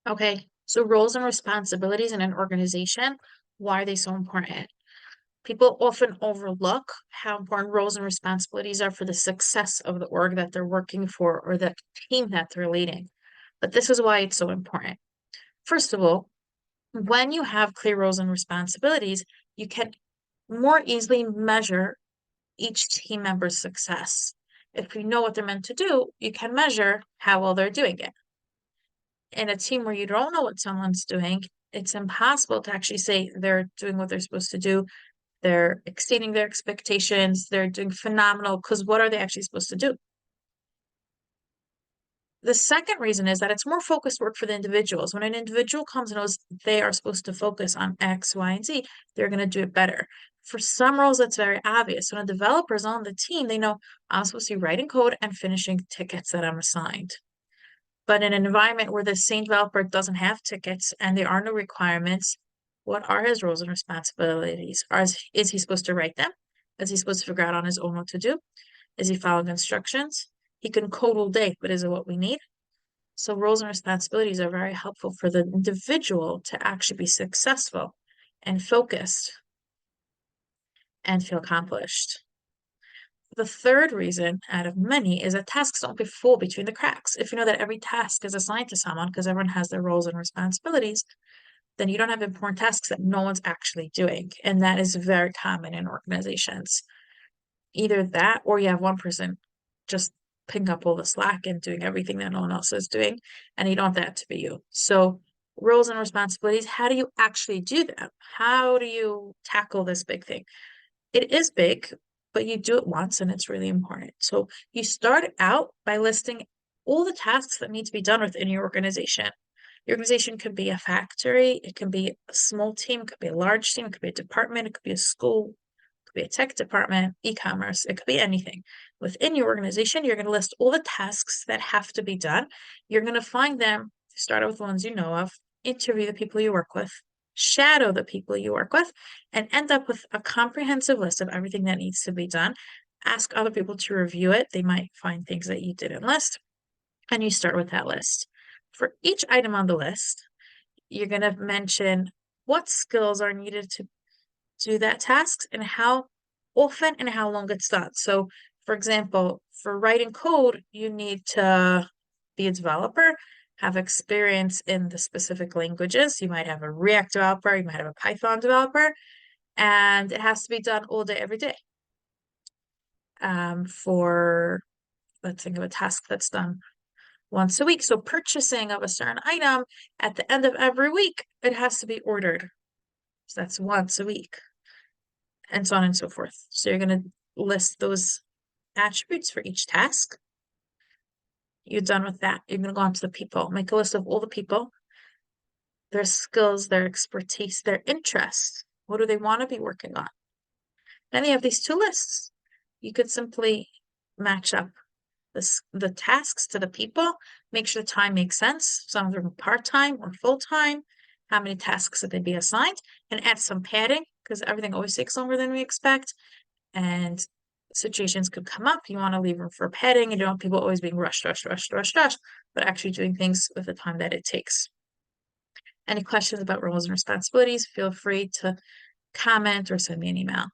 Okay, so roles and responsibilities in an organization, why are they so important? People often overlook how important roles and responsibilities are for the success of the org that they're working for or the team that they're leading. But this is why it's so important. First of all, when you have clear roles and responsibilities, you can more easily measure each team member's success. If you know what they're meant to do, you can measure how well they're doing it. In a team where you don't know what someone's doing, it's impossible to actually say they're doing what they're supposed to do. They're exceeding their expectations. They're doing phenomenal because what are they actually supposed to do? The second reason is that it's more focused work for the individuals. When an individual comes and knows they are supposed to focus on X, Y, and Z, they're going to do it better. For some roles, that's very obvious. When a developer is on the team, they know I'm supposed to be writing code and finishing tickets that I'm assigned. But in an environment where the same developer doesn't have tickets and there are no requirements, what are his roles and responsibilities? Is he supposed to write them? Is he supposed to figure out on his own what to do? Is he following instructions? He can code all day, but is it what we need? So roles and responsibilities are very helpful for the individual to actually be successful and focused and feel accomplished. The third reason out of many is that tasks don't fall between the cracks. If you know that every task is assigned to someone because everyone has their roles and responsibilities, then you don't have important tasks that no one's actually doing. And that is very common in organizations. Either that or you have one person just picking up all the slack and doing everything that no one else is doing, and you don't want that to be you. So roles and responsibilities, how do you actually do that? How do you tackle this big thing? It is big, but you do it once and it's really important. So you start out by listing all the tasks that need to be done within your organization. Your organization could be a factory, it can be a small team, it could be a large team, it could be a department, it could be a school, it could be a tech department, e-commerce, it could be anything. Within your organization, you're going to list all the tasks that have to be done. You're going to find them, start out with the ones you know of, interview the people you work with, shadow the people you work with, and end up with a comprehensive list of everything that needs to be done. Ask other people to review it. They might find things that you didn't list, and you start with that list. For each item on the list, you're going to mention what skills are needed to do that task and how often and how long it's done. So, for example, for writing code, you need to be a developer, have experience in the specific languages. You might have a React developer, you might have a Python developer, and it has to be done all day, every day. For let's think of a task that's done once a week. So purchasing of a certain item at the end of every week, it has to be ordered. So that's once a week, and so on and so forth. So you're going to list those attributes for each task. You're done with that. You're going to go on to the people. Make a list of all the people, their skills, their expertise, their interests. What do they want to be working on? Then you have these two lists. You could simply match up the tasks to the people, make sure the time makes sense. Some of them are part-time or full-time. How many tasks should they be assigned? And add some padding because everything always takes longer than we expect. And situations could come up. You want to leave room for padding. You don't want people always being rushed, but actually doing things with the time that it takes. Any questions about roles and responsibilities, feel free to comment or send me an email.